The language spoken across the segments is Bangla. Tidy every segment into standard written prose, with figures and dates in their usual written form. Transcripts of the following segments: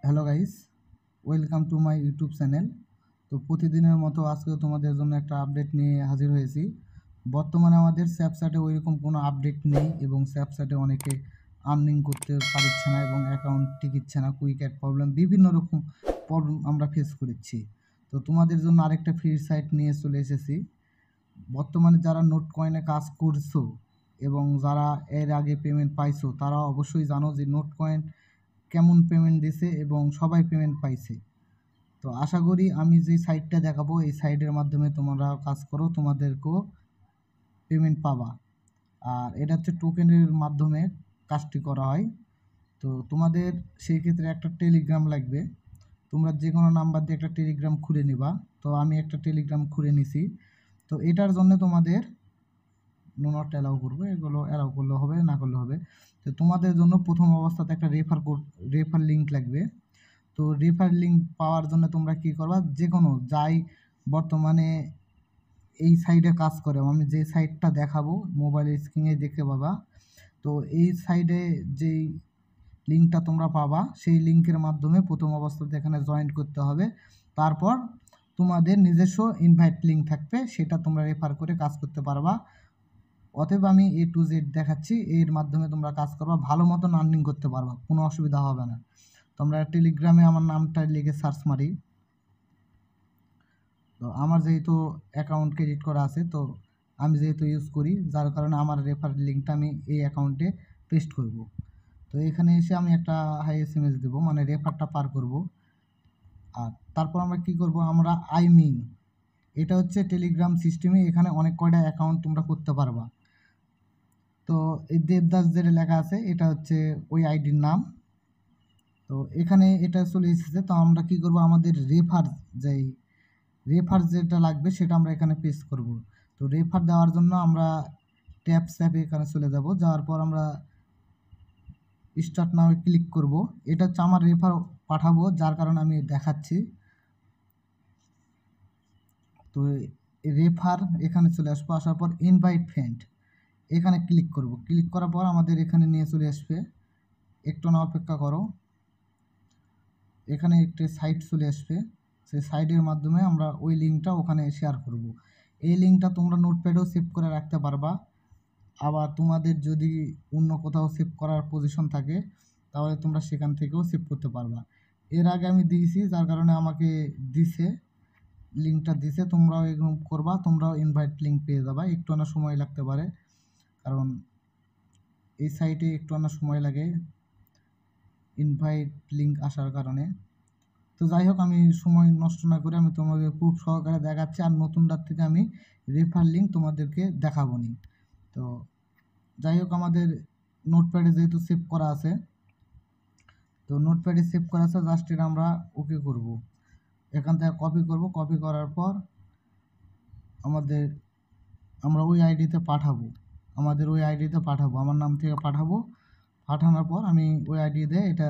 Hello guys, welcome to my YouTube channel. তো প্রতিদিনের মতো আজকেও তোমাদের জন্য একটা আপডেট নিয়ে হাজির হয়েছি। বর্তমানে আমাদের স্ন্যাপচ্যাটে ওইরকম কোনো আপডেট নেই এবং স্ন্যাপচ্যাটে অনেকে আর্নিং করতে পারছে না এবং অ্যাকাউন্ট টিকিচ্ছে না, কুইক অ্যাড প্রবলেম, বিভিন্ন রকম প্রবলেম আমরা ফেস করেছি। তো তোমাদের জন্য আরেকটা ফ্রি সাইট নিয়ে চলে এসেছি। বর্তমানে যারা নোট কয়েনে কাজ করছো এবং যারা এর আগে পেমেন্ট পাইছো, তারা অবশ্যই জানো যে নোট কয়েন কেমন পেমেন্ট দিছে এবং সবাই পেমেন্ট পাইছে। তো আশা করি আমি যে সাইটটা দেখাবো এই সাইটের মাধ্যমে তোমরা কাজ করো, তোমাদেরকেও পেমেন্ট পাবা। আর এটা হচ্ছে টোকেনের মাধ্যমে কাজটি করা হয়। তো তোমাদের সেই ক্ষেত্রে একটা টেলিগ্রাম লাগবে। তোমরা যে কোনো নাম্বার দিয়ে একটা টেলিগ্রাম খুলে নিবা। তো আমি একটা টেলিগ্রাম খুলে নিছি। তো এটার জন্য তোমাদের নট অ্যালাউ করবো, এগুলো অ্যালাউ করলে হবে, না করলে হবে। তো তোমাদের জন্য প্রথম অবস্থাতে একটা রেফার লিঙ্ক লাগবে। তো রেফার লিঙ্ক পাওয়ার জন্য তোমরা কি করবা, যে কোনো যাই বর্তমানে এই সাইডে কাজ করে, আমি যে সাইটটা দেখাবো মোবাইল স্ক্রিনে দেখতে পাবা। তো এই সাইডে যেই লিঙ্কটা তোমরা পাবা সেই লিঙ্কের মাধ্যমে প্রথম অবস্থাতে এখানে জয়েন করতে হবে। তারপর তোমাদের নিজস্ব ইনভাইট লিঙ্ক থাকবে, সেটা তোমরা রেফার করে কাজ করতে পারবা। অতএব আমি A to Z দেখাচ্ছি, এর মাধ্যমে তোমরা কাজ করবা, ভালো মতন আর্নিং করতে পারবা, কোনো অসুবিধা হবে না। তোমরা টেলিগ্রামে আমার নামটা লিখে সার্চ মারি। তো আমার যেহেতু অ্যাকাউন্ট ক্রেডিট করা আছে, তো আমি যেহেতু ইউজ করি, যার কারণে আমার রেফার লিঙ্কটা আমি এই অ্যাকাউন্টে পেস্ট করব। তো এখানে এসে আমি একটা হাই SMS দেবো, মানে রেফারটা পার করব। আর তারপর আমরা কি করব, আমরা আইমিন, এটা হচ্ছে টেলিগ্রাম সিস্টেমে, এখানে অনেক কয়টা অ্যাকাউন্ট তোমরা করতে পারবা। তো এই দেবদাস যেটা লেখা আছে এটা হচ্ছে ওই আইডির নাম। তো এখানে এটা চলে এসেছে। তো আমরা কি করব, আমাদের রেফার যেটা লাগবে সেটা আমরা এখানে পেস্ট করব। তো রেফার দেওয়ার জন্য আমরা ট্যাপস অ্যাপে এখানে চলে যাব, যাওয়ার পর আমরা স্টার্ট নাও ক্লিক করব। এটা হচ্ছে আমার রেফার পাঠাবো, যার কারণে আমি দেখাচ্ছি। তো রেফার এখানে চলে আসবো, আসার পর ইনভাইট ফ্রেন্ড এখানে ক্লিক করব। ক্লিক করার পর আমাদের এখানে নিয়ে চলে আসবে, একটু না অপেক্ষা করো। এখানে একটি সাইট চলে আসবে, সেই সাইটের মাধ্যমে আমরা ওই লিঙ্কটা ওখানে শেয়ার করব। এই লিঙ্কটা তোমরা নোটপ্যাডেও সেভ করে রাখতে পারবা। আবার তোমাদের যদি অন্য কোথাও সেভ করার পজিশন থাকে তাহলে তোমরা সেখান থেকেও সেভ করতে পারবা। এর আগে আমি দিয়েছি, যার কারণে আমাকে দিছে, লিঙ্কটা দিছে, তোমরাও এরকম করবা, তোমরাও ইনভাইট লিঙ্ক পেয়ে যাবা। একটু আনা সময় লাগতে পারে, কারণ এই সাইটে একটু আনা সময় লাগে ইনভাইট লিঙ্ক আসার কারণে। তো যাই হোক, আমি সময় নষ্ট না করে আমি তোমাদের প্রুফ সহকারে দেখাচ্ছি, আর নতুনটার থেকে আমি রেফার লিঙ্ক তোমাদেরকে দেখাবো নি। তো যাই হোক, আমাদের নোটপ্যাডে যেহেতু সেভ করা আছে, তো নোটপ্যাডে সেভ করা আছে, জাস্ট এটা আমরা ওকে করব। এখান থেকে কপি করব, কপি করার পর আমরা ওই আইডিতে পাঠাবো, আমার নাম থেকে পাঠাবো। পাঠানোর পর আমি ওই আইডি দিয়ে এটা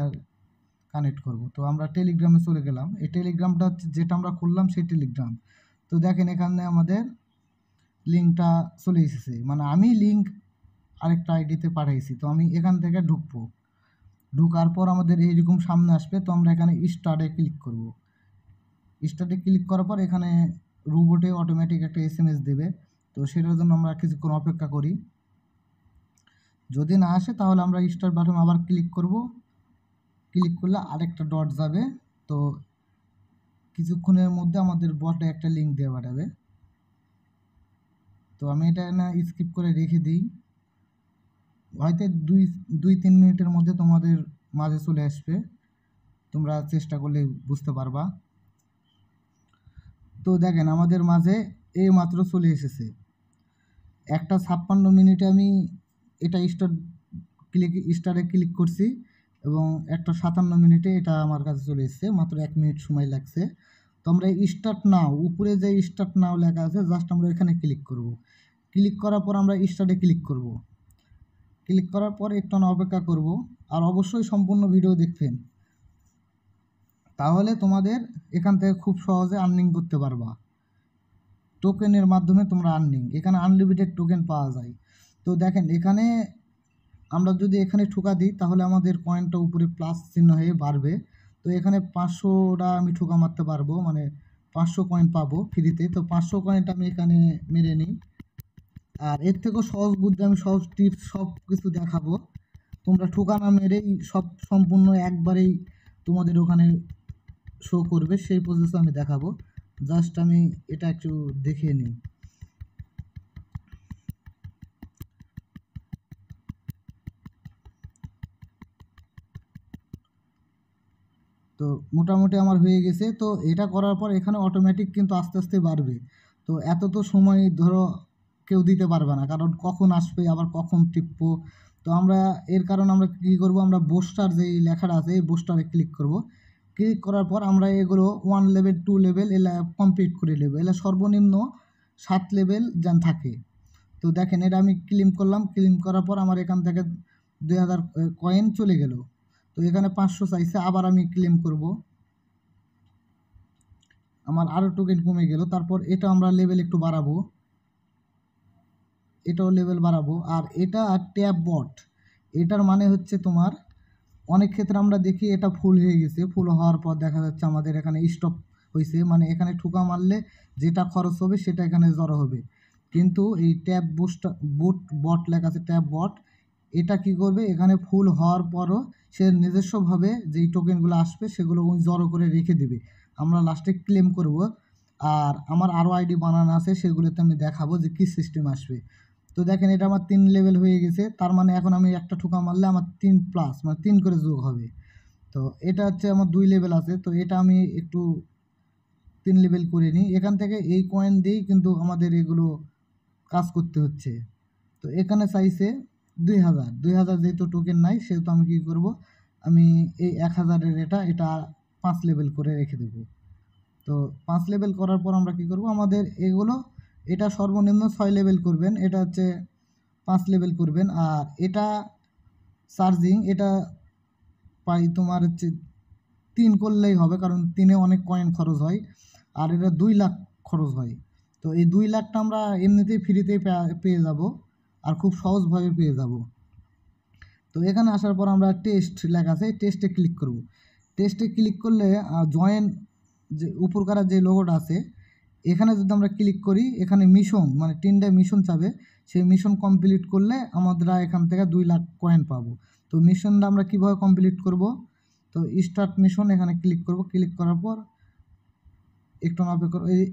কানেক্ট করব। তো আমরা টেলিগ্রামে চলে গেলাম, এই টেলিগ্রামটা হচ্ছে যেটা আমরা খুললাম সেই টেলিগ্রাম। তো দেখেন এখানে আমাদের লিঙ্কটা চলে এসেছে, মানে আমি লিঙ্ক আরেকটা আইডিতে পাঠাইছি। তো আমি এখান থেকে ঢুকবো, ঢুকার পর আমাদের এইরকম সামনে আসবে। তো আমরা এখানে স্টার্টে ক্লিক করব। স্টার্টে ক্লিক করার পর এখানে রোবটে অটোমেটিক একটা SMS দেবে। তো সেটার জন্য আমরা কিছুক্ষণ অপেক্ষা করি, যদি না আসে তাহলে আমরা স্টার্ট বাটন আবার ক্লিক করব। ক্লিক করলে আরেকটা ডট যাবে। তো কিছুক্ষণের মধ্যে আমাদের বটে একটা লিঙ্ক দিয়ে পাঠাবে। তো আমি এটা না স্কিপ করে রেখে দিই, হয়তো দুই তিন মিনিটের মধ্যে তোমাদের মাঝে চলে আসবে, তোমরা চেষ্টা করলে বুঝতে পারবা। তো দেখেন আমাদের মাঝে এই মাত্র চলে এসেছে, 1:56 আমি এটা স্টারে ক্লিক করছি এবং 1:57 এটা আমার কাছে চলে এসেছে, মাত্র 1 মিনিট সময় লাগছে। তো আমরা স্টার্ট নাও, উপরে যে স্টার্ট নাও লেখা আছে, জাস্ট আমরা এখানে ক্লিক করব। ক্লিক করার পর আমরা স্টার্টে ক্লিক করব। ক্লিক করার পর একটু না অপেক্ষা করব, আর অবশ্যই সম্পূর্ণ ভিডিও দেখবেন, তাহলে তোমাদের এখান থেকে খুব সহজে আর্নিং করতে পারবা। টোকেনের মাধ্যমে তোমরা আর্নিং, এখানে আনলিমিটেড টোকেন পাওয়া যায়। তো দেখেন এখানে আমরা যদি এখানে ঠোকা দিই তাহলে আমাদের কয়েনটা উপরে প্লাস চিহ্ন হয়ে বাড়বে। তো এখানে 500টা আমি ঠোকা মারতে পারবো, মানে 500 কয়েন পাবো ফ্রিতে। তো 500 কয়েনটা আমি এখানে মেরে নিই। আর এর থেকেও সহজ বুদ্ধি, আমি সহজ টিপস সব কিছু দেখাবো। তোমরা ঠোকা না মেরেই সব সম্পূর্ণ একবারেই তোমাদের ওখানে শো করবে, সেই প্রসেস আমি দেখাবো। জাস্ট আমি এটা একটু দেখে নিই। তো মোটামুটি আমার হয়ে গেছে। তো এটা করার পর এখানে অটোমেটিক কিন্তু আস্তে আস্তে বাড়বে। তো এত তো সময় ধরো কেউ দিতে পারবে না, কারণ কখন আসবে আবার কখন টিপবো। তো আমরা এর কারণ আমরা কী করব, আমরা বুস্টার যেই লেখাটা আছে এই বুস্টারে ক্লিক করব। ক্লিক করার পর আমরা এগুলো 1 লেভেল 2 লেভেল এলা কমপ্লিট করে নেব। এলা সর্বনিম্ন 7 লেভেল যেন থাকে। তো দেখেন এটা আমি ক্লেম করলাম, ক্লেম করার পর আমার এখান থেকে 2000 কয়েন চলে গেল। তো এখানে 500 চাইছে, আবার আমি ক্লেম করব, আমার আরও টোকেন কমে গেল। তারপর এটা আমরা লেভেল একটু বাড়াবো, এটাও লেভেল বাড়াবো। আর এটা ট্যাব বট, এটার মানে হচ্ছে তোমার অনেক ক্ষেত্রে আমরা দেখি এটা ফুল হয়ে গেছে, ফুল হওয়ার পর দেখা যাচ্ছে আমাদের এখানে স্টপ হয়েছে, মানে এখানে ঠুকা মারলে যেটা খরচ হবে সেটা এখানে জড়ো হবে। কিন্তু এই ট্যাব বট লেখা আছে ট্যাব বট, এটা কি করবে, এখানে ফুল হওয়ার পরও সে নিজস্বভাবে যেই টোকেনগুলো আসবে সেগুলো ওই জড়ো করে রেখে দেবে। আমরা লাস্টে ক্লেম করব। আর আমার আরও আইডি বানানো আছে, সেগুলোতে আমি দেখাবো যে কী সিস্টেম আসবে। তো দেখেন এটা আমার 3 লেভেল হয়ে গেছে, তার মানে এখন আমি একটা ঠোকা মারলে আমার 3 প্লাস মানে 3 করে যোগ হবে। তো এটা হচ্ছে আমার 2 লেভেল আছে, তো এটা আমি একটু 3 লেভেল করে নিই। এখান থেকে এই কয়েন দিয়েই কিন্তু আমাদের এগুলো কাজ করতে হচ্ছে। তো এখানে চাইছে 2000 যেহেতু টোকেন নাই সেহেতু আমি কী করব, আমি এই 1000-এর এটা 5 লেভেল করে রেখে দেব। তো 5 লেভেল করার পর আমরা কী করব, আমাদের এগুলো এটা সর্বনিম্ন 6 লেভেল করবেন, এটা হচ্ছে 5 লেভেল করবেন। আর এটা চার্জিং এটা পাই তোমার হচ্ছে 3 করলেই হবে, কারণ 3-এ অনেক কয়েন খরচ হয়, আর এটা 2 লাখ খরচ হয়। তো এই 2 লাখটা আমরা এমনিতেই ফ্রিতেই পেয়ে যাব, আর খুব সহজভাবে পেয়ে যাব। তো এখানে আসার পর আমরা টেস্ট লেখা আছে, টেস্টে ক্লিক করব। টেস্টে ক্লিক করলে জয়েন যে উপরকার যে লোগোটা আছে এখানে যদি আমরা ক্লিক করি, এখানে মিশন মানে 3টা মিশন চাবে। সেই মিশন কমপ্লিট করলে আমরা এখান থেকে 2 লাখ কয়েন পাবো। তো মিশনটা আমরা কীভাবে কমপ্লিট করব, তো স্টার্ট মিশন এখানে ক্লিক করব। ক্লিক করার পর একটু অপেক্ষা করব, এই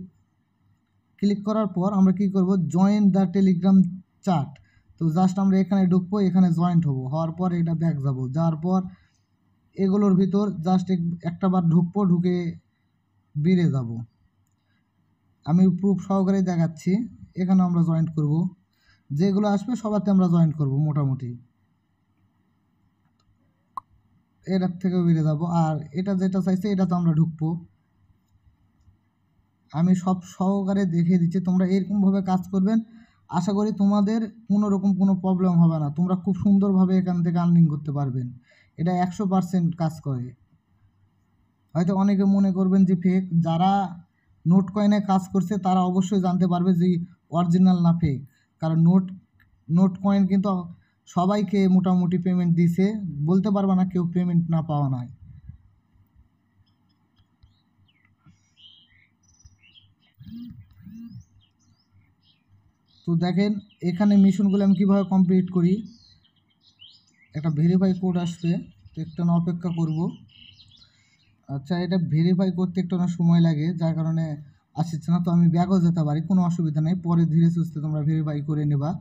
ক্লিক করার পর আমরা কি করব, জয়েন দ্য টেলিগ্রাম চ্যাট। তো জাস্ট আমরা এখানে ঢুকবো, এখানে জয়েন্ট হওয়ার পর এটা ব্যাক যাব, যাওয়ার পর এগুলোর ভিতর জাস্ট একটা বার ঢুকবো, ঢুকে বেরিয়ে যাব। আমি প্রুফ সহকারে দেখাচ্ছি, এখানে আমরা জয়েন্ট করব, যেগুলো আসবে সবাতে আমরা জয়েন্ট করব মোটামুটি। এটার থেকেও বেরিয়ে যাব, আর এটা যেটা চাইছে এটাতে আমরা ঢুকবো। আমি সব সহকারে দেখিয়ে দিচ্ছি, তোমরা এরকমভাবে কাজ করবেন, আশা করি তোমাদের কোনো রকম কোনো প্রবলেম হবে না, তোমরা খুব সুন্দরভাবে এখান থেকে আর্নিং করতে পারবেন। এটা 100% কাজ করে। হয়তো অনেকে মনে করবেন যে ফেক, যারা নোট কয়েনে কাজ করছে তারা অবশ্যই জানতে পারবে যে অরিজিনাল না ফেক, কারণ নোট কয়েন কিন্তু সবাইকে মোটামুটি পেমেন্ট দিছে, বলতে পারবে না কেউ পেমেন্ট না পাওয়া নাই। তো দেখেন এখানে মিশনগুলো আমি কীভাবে কমপ্লিট করি, একটা ভেরিফাই কোড আসবে, তো একটু না অপেক্ষা করব। আচ্ছা, এটা ভেরিফাই করতে একটু না সময় লাগে, যার কারণে আসছে না। তো আমি ব্যাকও যেতে পারি, কোনো অসুবিধা নেই, পরে ধীরে সুস্থে তোমরা ভেরিফাই করে নেবা,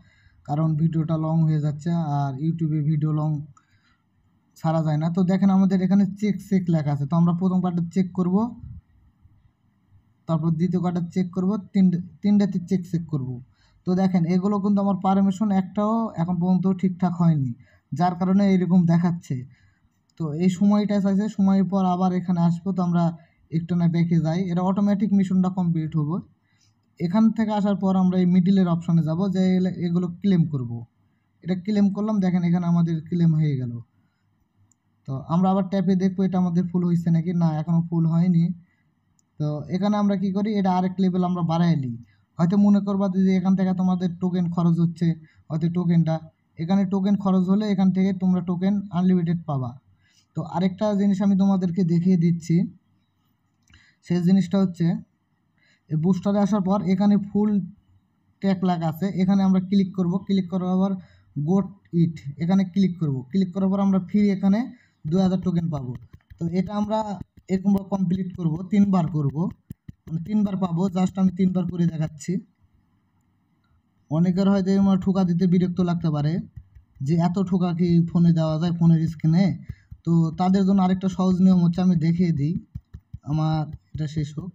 কারণ ভিডিওটা লং হয়ে যাচ্ছে আর ইউটিউবে ভিডিও লং ছাড়া যায় না। তো দেখেন আমাদের এখানে চেক লেখা আছে, তো আমরা প্রথম কার্ডটা চেক করব, তারপর দ্বিতীয় কার্ডটা চেক করব, তিনটাতে চেক করব। তো দেখেন এগুলো কিন্তু আমার পারমিশন একটাও এখন পর্যন্ত ঠিকঠাক হয়নি, যার কারণে এরকম দেখাচ্ছে। তো এই সময়টা চাইছে, সময়ের পর আবার এখানে আসবো, তো আমরা একটু না ব্যাকে যাই, এটা অটোমেটিক মিশনটা কমপ্লিট হবো। এখান থেকে আসার পর আমরা এই মিডিলের অপশানে যাব, যে এগুলো ক্লেম করব। এটা ক্লেম করলাম, দেখেন এখানে আমাদের ক্লেম হয়ে গেল। তো আমরা আবার ট্যাপে দেখবো এটা আমাদের ফুল হয়েছে নাকি, না এখনও ফুল হয়নি। তো এখানে আমরা কি করি, এটা আরেক লেভেল আমরা বাড়াই নিই। হয়তো মনে করবা যে এখান থেকে তোমাদের টোকেন খরচ হচ্ছে, হয়তো টোকেনটা এখানে টোকেন খরচ হলে এখান থেকে তোমরা টোকেন আনলিমিটেড পাবা। তো আরেকটা জিনিস আমি তোমাদেরকে দেখিয়ে দিচ্ছি, সেই জিনিসটা হচ্ছে এই বুস্টারে আসার পর এখানে ফুল ট্যাগ লেখা আছে, এখানে আমরা ক্লিক করব, ক্লিক করার পর গোট ইট এখানে ক্লিক করব, ক্লিক করার পর আমরা ফ্রি এখানে 2000 টোকেন পাবো। তো এটা আমরা এরকমভাবে কমপ্লিট করব, 3বার করব, মানে 3বার পাবো। জাস্ট আমি 3বার করে দেখাচ্ছি। অনেকের হয়তো আমার ঠোকা দিতে বিরক্ত লাগতে পারে যে এত ঠোকা কি ফোনে দেওয়া যায়, ফোনের স্ক্রিনে। তো তাদের জন্য আরেকটা সহজ নিয়ম হচ্ছে, আমি দেখিয়ে দিই, আমার এটা শেষ হোক।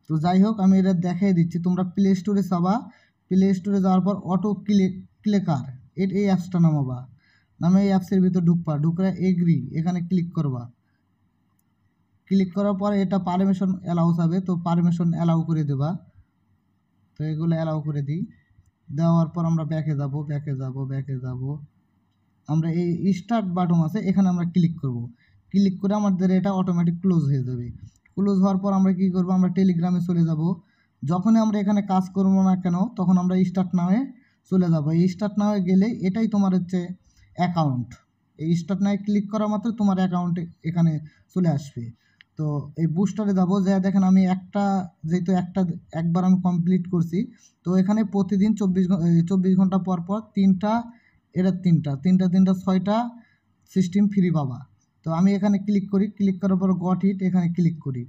তো যাই হোক, আমি এটা দেখিয়ে দিচ্ছি। তোমরা প্লে স্টোরে যাবা, প্লে স্টোরে যাওয়ার পর অটো ক্লিকার এই অ্যাপসটা নামাবা, নামে এই অ্যাপসের ভিতর ঢুকরা এগ্রি এখানে ক্লিক করবা। ক্লিক করার পর এটা পারমিশন অ্যালাউস হবে, তো পারমিশন অ্যালাউ করে দেবা। তো এগুলো অ্যালাউ করে দিই, দেওয়ার পর আমরা ব্যাকে যাব। আমরা এই স্টার্ট বাটন আছে এখানে আমরা ক্লিক করব, ক্লিক করে আমাদের এটা অটোমেটিক ক্লোজ হয়ে যাবে। ক্লোজ হওয়ার পর আমরা কি করব, আমরা টেলিগ্রামে চলে যাব। যখনই আমরা এখানে কাজ করবো না কেন তখন আমরা স্টার্ট নাওয়ে চলে যাব। এই স্টার্ট নাওয়ে গেলে এটাই তোমার হচ্ছে অ্যাকাউন্ট। এই স্টার্ট নাওয়ে ক্লিক করা মাত্র তোমার অ্যাকাউন্টে এখানে চলে আসবে। তো এই বুস্টারে যাব, যে দেখেন আমি যেহেতু একবার আমি কমপ্লিট করছি, তো এখানে প্রতিদিন 24 ঘন্টা পর পর তিনটা 6টা সিস্টেম ফ্রি পাবা। তো আমি এখানে ক্লিক করি, ক্লিক করার পর গট ইট এখানে ক্লিক করি।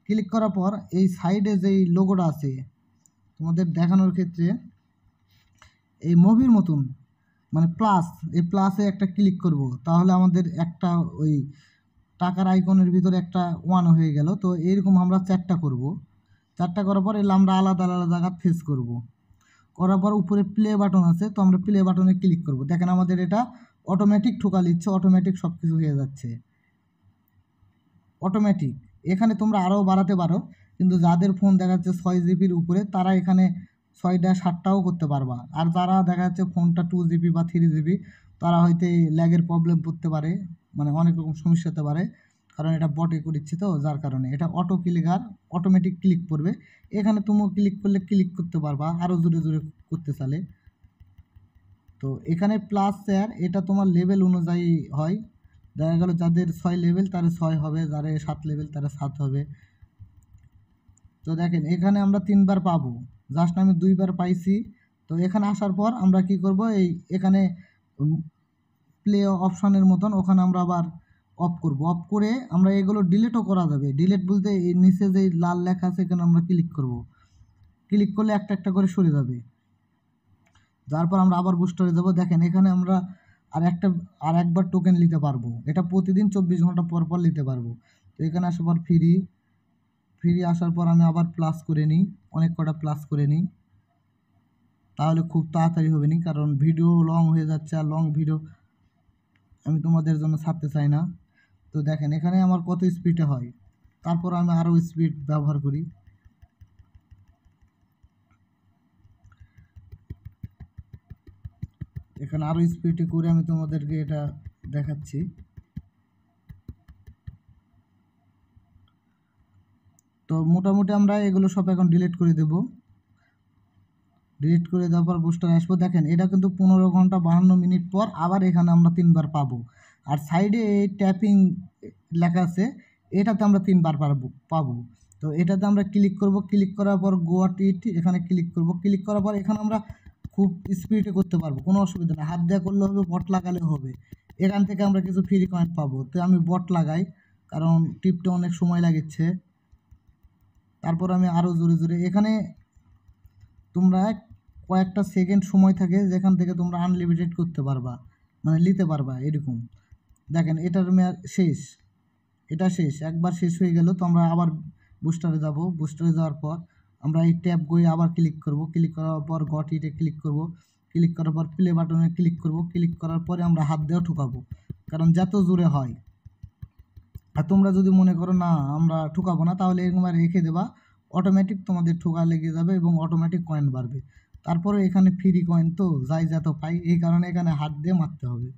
ক্লিক করার পর এই সাইডে যেই লোগোটা আছে তোমাদের দেখানোর ক্ষেত্রে, এই মুভির মতন মানে প্লাস, এই প্লাসে একটা ক্লিক করব, তাহলে আমাদের একটা ওই টাকার আইকনের ভিতরে একটা 1 হয়ে গেল। তো এইরকম আমরা 4টা করব। 4টা করার পর এলে আমরা আলাদা আলাদা জায়গা ফেস করব। করার পর উপরে প্লে বাটন আছে, তো আমরা প্লে বাটনে ক্লিক করব। দেখেন আমাদের এটা অটোমেটিক ঠোকা নিচ্ছে, অটোমেটিক সব কিছু হয়ে যাচ্ছে অটোমেটিক। এখানে তোমরা আরও বাড়াতে পারো, কিন্তু যাদের ফোন দেখা যাচ্ছে 6 জিবির উপরে তারা এখানে 6টা 7টাও করতে পারবা। আর যারা দেখা যাচ্ছে ফোনটা 2 জিবি বা 3 জিবি, তারা হয়তো ল্যাগের প্রবলেম পড়তে পারে, মানে অনেক রকম সমস্যা হতে পারে, কারণ এটা বটে করেছি তো, যার কারণে এটা অটো ক্লিকার অটোমেটিক ক্লিক করবে। এখানে তুমিও ক্লিক করলে ক্লিক করতে পারবা আরও জোরে জোরে করতে চালে। তো এখানে প্লাস শেয়ার এটা তোমার লেভেল অনুযায়ী হয়। দেখা গেল যাদের 6 লেভেল তারা 6 হবে, যাদের 7 লেভেল তারা 7 হবে। তো দেখেন এখানে আমরা 3বার পাবো, জাস্ট আমি 2বার পাইছি। তো এখানে আসার পর আমরা কি করব, এখানে প্লে অপশানের মতন ওখানে আমরা আবার অফ করব। অফ করে আমরা এগুলো ডিলিটও করা যাবে। ডিলিট বলতে এই নিচে যে লাল লেখা আছে এখানে আমরা ক্লিক করব, ক্লিক করলে একটা একটা করে সরে যাবে। তারপর আমরা আবার বুস্টারে যাব। দেখেন এখানে আমরা আর একবার টোকেন নিতে পারবো, এটা প্রতিদিন 24 ঘন্টা পর পর নিতে পারবো। তো এখানে আসার পর ফ্রি আসার পর আমি আবার প্লাস করে নিই, অনেক কটা প্লাস করে নিই, তাহলে খুব তাড়াতাড়ি হবে না, কারণ ভিডিও লং হয়ে যাচ্ছে, আর লং ভিডিও আমি তোমাদের জন্য ছাড়তে চাই না। তো দেখেন এখানে আমার কত স্পিডে হয়, তারপর আমি আরও স্পিড ব্যবহার করি। এখানে আরও স্পিডে করে আমি তোমাদেরকে এটা দেখাচ্ছি। তো মোটামুটি আমরা এগুলো সব এখন ডিলিট করে দেব। ডিলিট করে দেওয়ার পর বুস্টারে আসবো। দেখেন এটা কিন্তু 15 ঘন্টা 52 মিনিট পর আবার এখানে আমরা 3বার পাবো। আর সাইডে এই ট্যাপিং লেখা আছে, এটাতে আমরা 3বার পাবো। তো এটাতে আমরা ক্লিক করব, ক্লিক করার পর গোয়াট ইট এখানে ক্লিক করব। ক্লিক করার পর এখানে আমরা খুব স্পিডে করতে পারবো, কোনো অসুবিধা না, হাত দেওয়া করলে হবে, বট লাগালেও হবে। এখান থেকে আমরা কিছু ফ্রি কয়েন পাবো। তো আমি বট লাগাই, কারণ টিপতে অনেক সময় লাগছে। তারপর আমি আরও জোরে জোরে, এখানে তোমরা কয়েকটা সেকেন্ড সময় থাকে যেখান থেকে তোমরা আনলিমিটেড করতে পারবা, মানে নিতে পারবা এরকম। দেখেন এটার মেয়াদ শেষ, এটা শেষ, একবার শেষ হয়ে গেল। তো আমরা আবার বুস্টারে যাব। বুস্টারে যাওয়ার পর আমরা এই ট্যাব গিয়ে আবার ক্লিক করব, ক্লিক করার পর গট ইটে ক্লিক করব, ক্লিক করার পর প্লে বাটনে ক্লিক করব। ক্লিক করার পরে আমরা হাত দেওয়া ঠুকাবো, কারণ যত জোরে হয়। আর তোমরা যদি মনে করো না আমরা ঠুকাবো না, তাহলে এরকম রেখে দেবা, অটোমেটিক তোমাদের ঠোকা লেগে যাবে এবং অটোমেটিক কয়েন বাড়বে। তারপরে এখানে ফ্রি কয়েন তো যাই যত পাই, এই কারণে এখানে হাত দিয়ে মারতে হবে।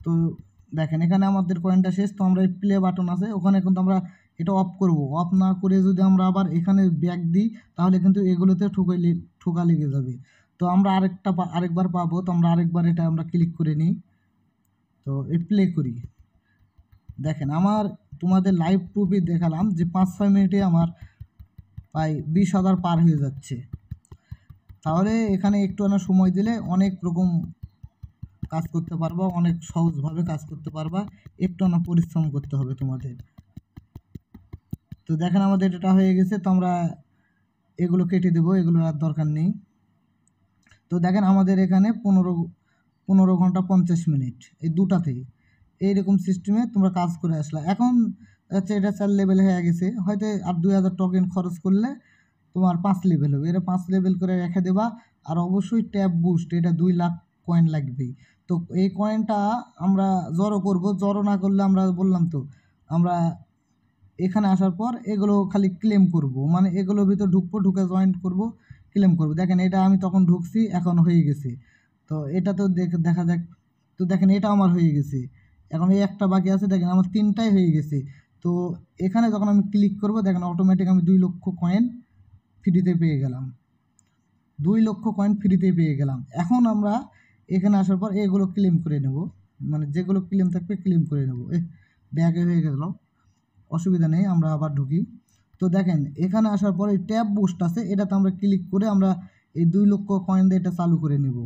তো দেখেন এখানে আমাদের কয়েনটা শেষ। তো আমরা এই প্লে বাটন আছে ওখানে কিন্তু আমরা এটা অফ করব। অফ না করে যদি আমরা আবার এখানে ব্যাক দিই, তাহলে কিন্তু এগুলোতে ঠোকা লেগে যাবে। তো আমরা আরেকবার পাবো। তো আমরা আরেকবার এটা আমরা ক্লিক করে নিই, তো প্লে করি। দেখেন আমার তোমাদের লাইভ প্রুফই দেখালাম যে 5-6 মিনিটে আমার প্রায় 20,000 পার হয়ে যাচ্ছে। তাহলে এখানে একটু সময় দিলে অনেক রকম কাজ করতে পারবা, অনেক সহজভাবে কাজ করতে পারবা, একটু পরিশ্রম করতে হবে তোমাদের। তো দেখেন আমাদের এটা হয়ে গেছে। তো আমরা এগুলো কেটে দেবো, এগুলোর আর দরকার নেই। তো দেখেন আমাদের এখানে 15 ঘন্টা 50 মিনিট এই দুটাতেই এইরকম সিস্টেমে তোমরা কাজ করে আসলা। এখন হচ্ছে এটা 4 লেভেল হয়ে গেছে, হয়তো আর 2000 টোকেন খরচ করলে তোমার 5 লেভেল হবে। এটা 5 লেভেল করে রেখে দেবা। আর অবশ্যই ট্যাব বুস্ট, এটা 2 লাখ কয়েন লাগবেই। তো এই কয়েনটা আমরা জড়ো করব, জড়ো না করলে আমরা বললাম তো আমরা এখানে আসার পর এগুলো খালি ক্লেম করব, মানে এগুলোর ভিতর ঢুকবো, ঢুকে জয়েন করব, ক্লেম করব। দেখেন এটা আমি তখন ঢুকছি, এখন হয়ে গেছে। তো এটা তো দেখা যাক। তো দেখেন এটা আমার হয়ে গেছে, এখন এই একটা বাকি আছে। দেখেন আমার 3টাই হয়ে গেছে। তো এখানে যখন আমি ক্লিক করব দেখেন অটোমেটিক আমি 2 লক্ষ কয়েন ফ্রিতে পেয়ে গেলাম, 2 লক্ষ কয়েন ফ্রিতে পেয়ে গেলাম। এখন আমরা এখানে আসার পর এগুলো ক্লেম করে নেব, মানে যেগুলো ক্লেম থাকবে ক্লেম করে নেব। ব্যাগে হয়ে গেল, অসুবিধা নেই, আমরা আবার ঢুকি। তো দেখেন এখানে আসার পর এই ট্যাব বুস্ট আছে, এটাতে আমরা ক্লিক করে আমরা এই 2 লক্ষ কয়েন দিয়ে এটা চালু করে নেব।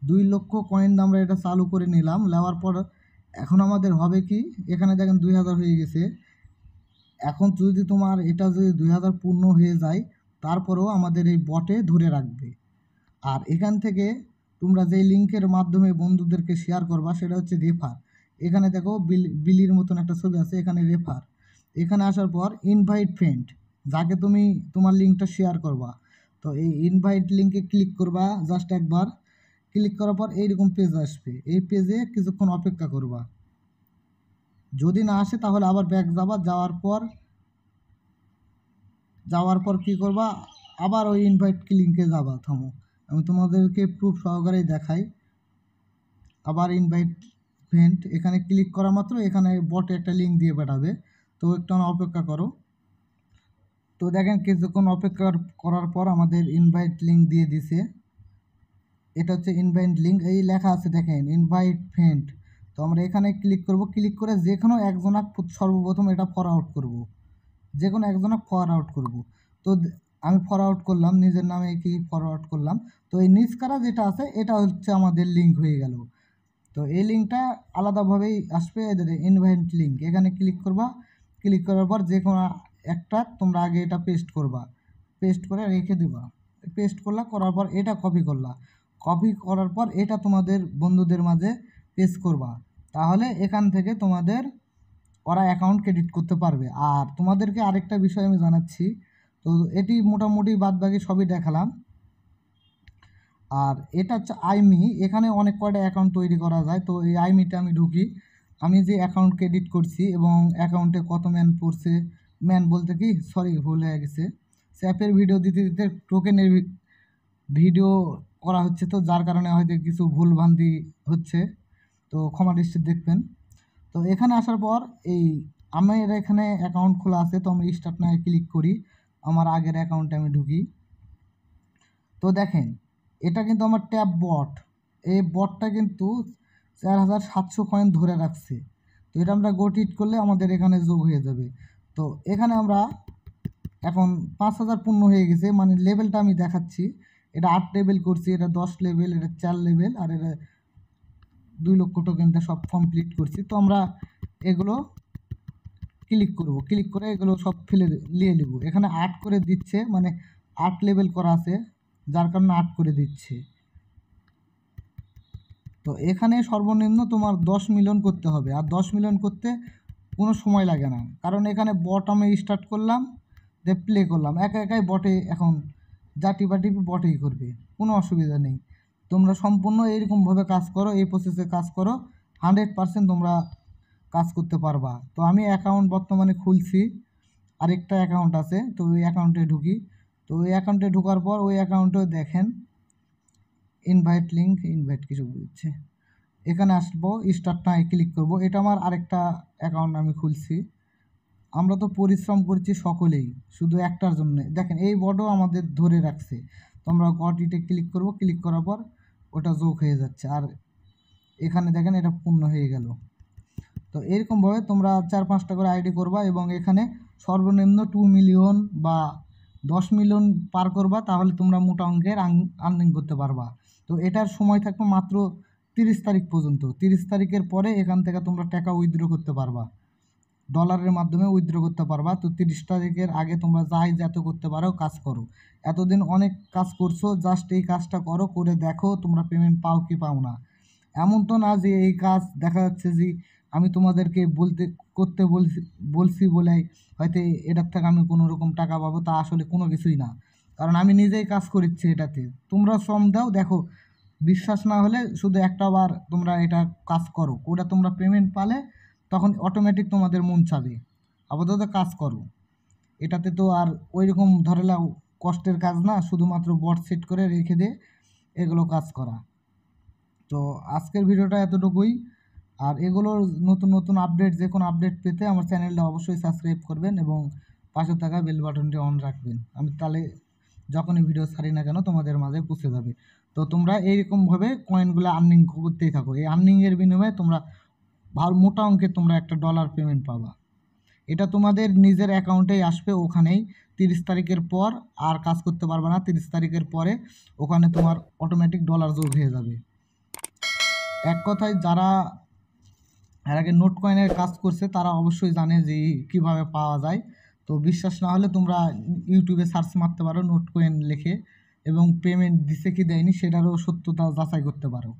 2 লক্ষ কয়েন দিয়ে আমরা এটা চালু করে নিলাম। নেওয়ার পর এখন আমাদের হবে কি, এখানে দেখেন 2000 হয়ে গেছে। এখন যদি তোমার এটা যদি 2000 পূর্ণ হয়ে যায়, তারপরেও আমাদের এই বটে ধরে রাখবে। আর এখান থেকে তোমরা যে লিঙ্কের মাধ্যমে বন্ধুদেরকে শেয়ার করবা সেটা হচ্ছে রেফার। এখানে দেখো বিলির মতন একটা ছবি আছে, এখানে রেফার। এখানে আসার পর ইনভাইট ফ্রেন্ড, যাকে তুমি তোমার লিঙ্কটা শেয়ার করবা। তো এই ইনভাইট লিঙ্কে ক্লিক করবা, জাস্ট একবার ক্লিক করার পর এইরকম পেজ আসবে। এই পেজে কিছুক্ষণ অপেক্ষা করবা, যদি না আসে তাহলে আবার ব্যাক যাবা। যাওয়ার পর কী করবা, আবার ওই ইনভাইট লিঙ্কে যাবা। থামো, আমি তোমাদেরকে প্রুফ সহকারেই দেখাই। আবার ইনভাইট ফ্রেন্ড, এখানে ক্লিক করা মাত্র এখানে বটে একটা লিঙ্ক দিয়ে পাঠাবে। তো একটু অপেক্ষা করো। তো দেখেন কিছুক্ষণ অপেক্ষা করার পর আমাদের ইনভাইট লিঙ্ক দিয়ে দিছে। এটা হচ্ছে ইনভাইট লিঙ্ক, এই লেখা আছে দেখেন ইনভাইট ফ্রেন্ড। তো আমরা এখানে ক্লিক করব, ক্লিক করে যে কোনো একজনক সর্বপ্রথম এটা ফরওয়ার্ড করব, যে কোনো একজনক ফরওয়ার্ড করব। তো আমি ফরওয়ার্ড করলাম, নিজের নামে কি ফরওয়ার্ড করলাম। তো এই নিচ করা যেটা আছে এটা হচ্ছে আমাদের লিঙ্ক হয়ে গেল। তো এই লিঙ্কটা আলাদাভাবেই আসবে, ইনভাইট লিঙ্ক। এখানে ক্লিক করবা, ক্লিক করার পর যে কোনো একটা তোমরা আগে এটা পেস্ট করবা, পেস্ট করে রেখে দেবা। পেস্ট করার পর এটা কপি করার পর এটা তোমাদের বন্ধুদের মাঝে পেস্ট করবা। তাহলে এখান থেকে তোমাদের ওরা অ্যাকাউন্ট ক্রেডিট করতে পারবে। আর তোমাদেরকে আরেকটা বিষয় আমি জানাচ্ছি, তো এটি মোটামুটি বাদবাকি সবই দেখালাম। আর এটা হচ্ছে আইমি, এখানে অনেক কয়টা অ্যাকাউন্ট তৈরি করা যায়। তো এই আইমিতে আমি ঢুকি, আমি যে অ্যাকাউন্ট ক্রেডিট করছি এবং অ্যাকাউন্টে কত ম্যান পড়ছে, ম্যান বলতে কি সরি ভুল হয়ে গেছে, স্যাপের ভিডিও দিতে দিতে টোকেনের ভিডিও করা হচ্ছে, তো যার কারণে হয়তো কিছু ভুলভ্রান্তি হচ্ছে, তো ক্ষমা দৃষ্টি দেখবেন। তো এখানে আসার পর আমার এখানে অ্যাকাউন্ট খোলা আছে, তো আমি স্টার্ট নাও ক্লিক করি, আমার আগের অ্যাকাউন্টে আমি ঢুকি। তো দেখেন এটা কিন্তু আমার ট্যাব বট, এই বটটা কিন্তু 4700 কয়েন ধরে রাখছে। তো এটা আমরা গোটিট করলে আমাদের এখানে যোগ হয়ে যাবে। তো এখানে আমরা এখন 5000 পূর্ণ হয়ে গেছে, মানে লেভেলটা আমি দেখাচ্ছি। এটা 8 লেভেল করছি, এটা 10 লেভেল, এটা 4 লেভেল, আর এটা 2 লক্ষ টোকেনটা সব কমপ্লিট করছি। তো আমরা এগুলো ক্লিক করব, ক্লিক করে এগুলো সব নিয়ে নেব। এখানে 8 করে দিচ্ছে, মানে 8 লেভেল করা আছে, যার কারণে 8 করে দিচ্ছে। তো এখানে সর্বনিম্ন তোমার 10 মিলিয়ন করতে হবে, আর 10 মিলিয়ন করতে কোনো সময় লাগে না, কারণ এখানে বট আমি স্টার্ট করলাম, প্লে করলাম, একাই বটে এখন যা টিপি বটেই করবে, কোনো অসুবিধা নেই। তোমরা সম্পূর্ণ এইরকমভাবে কাজ করো, এই প্রসেসে কাজ করো, 100% তোমরা কাজ করতে পারবা। তো আমি অ্যাকাউন্ট বর্তমানে খুলছি, আরেকটা অ্যাকাউন্ট আছে, তো ওই অ্যাকাউন্টে ঢুকি। তো ওই অ্যাকাউন্টে ঢোকার পর ওই অ্যাকাউন্টেও দেখেন ইনভাইট লিঙ্ক, ইনভাইট কিছু বুঝছে। এখানে আসবো, স্টার্ট নাও ক্লিক করব। এটা আমার আরেকটা অ্যাকাউন্ট আমি খুলছি। আমরা তো পরিশ্রম করছি সকলেই, শুধু একটার জন্য। দেখেন এই বটও আমাদের ধরে রাখছে। তোমরা গট ইটে ক্লিক করবো, ক্লিক করার পর ওটা যোগ হয়ে যাচ্ছে। আর এখানে দেখেন এটা পূর্ণ হয়ে গেল। তো এরকমভাবে তোমরা 4-5টা করে আইডি করবা এবং এখানে সর্বনিম্ন 2 মিলিয়ন বা 10 মিলিয়ন পার করবা, তাহলে তোমরা মোটা অঙ্কের আর্নিং করতে পারবা। তো এটার সময় থাকবে মাত্র 30 তারিখ পর্যন্ত। 30 তারিখের পরে এখান থেকে তোমরা টাকা উইথড্র করতে পারবা, ডলারের মাধ্যমে উইথড্র করতে পারবা। তো 30 তারিখের আগে তোমরা যাই যত করতে পারো কাজ করো। এতদিন অনেক কাজ করছো, জাস্ট এই কাজটা করো, করে দেখো তোমরা পেমেন্ট পাও কি পাও না। এমন তো না যে এই কাজ দেখা যাচ্ছে যে আমি তোমাদেরকে করতে বলছি বলে হয়তো এটার থেকে আমি কোনো রকম টাকা পাবো, তা আসলে কোনো কিছুই না। কারণ আমি নিজেই কাজ করেছি এটাতে। তোমরা শ্রম দাও, দেখো। বিশ্বাস না হলে শুধু একটা বার তোমরা এটা কাজ করো, ওটা তোমরা পেমেন্ট পালে তখন অটোমেটিক তোমাদের মন চাবে। আপাতত কাজ করো। এটাতে তো আর ওই রকম ধরে নাও কষ্টের কাজ না, শুধুমাত্র বট সেট করে রেখে দিয়ে এগুলো কাজ করা। তো আজকের ভিডিওটা এতটুকুই। আর এগুলোর নতুন নতুন আপডেট, যে কোনো আপডেট পেতে আমার চ্যানেলটা অবশ্যই সাবস্ক্রাইব করবেন এবং পাশে থাকা বেল বাটনটি অন রাখবেন। আমি তাহলে যখনই ভিডিও ছাড়ি না কেন তোমাদের মাঝে পৌঁছে যাবে। তো তোমরা এইরকমভাবে কয়েনগুলো আর্নিং করতেই থাকো। এই আর্নিংয়ের বিনিময়ে তোমরা ভালো মোটা অঙ্কের তোমরা একটা ডলার পেমেন্ট পাবা। এটা তোমাদের নিজের অ্যাকাউন্টেই আসবে, ওখানেই 30 তারিখের পর আর কাজ করতে পারবে না। 30 তারিখের পরে ওখানে তোমার অটোমেটিক ডলার যোগ হয়ে যাবে। এক কথায় যারা এর আগে নোট কয়েনের কাজ করছে তারা অবশ্যই জানে যে কীভাবে পাওয়া যায়। তো বিশ্বাস না হলে তোমরা ইউটিউবে সার্চ মারতে পারো নোট কয়েন লিখে, এবং পেমেন্ট দিছে কি দেয়নি সেটারও সত্যতা যাচাই করতে পারো।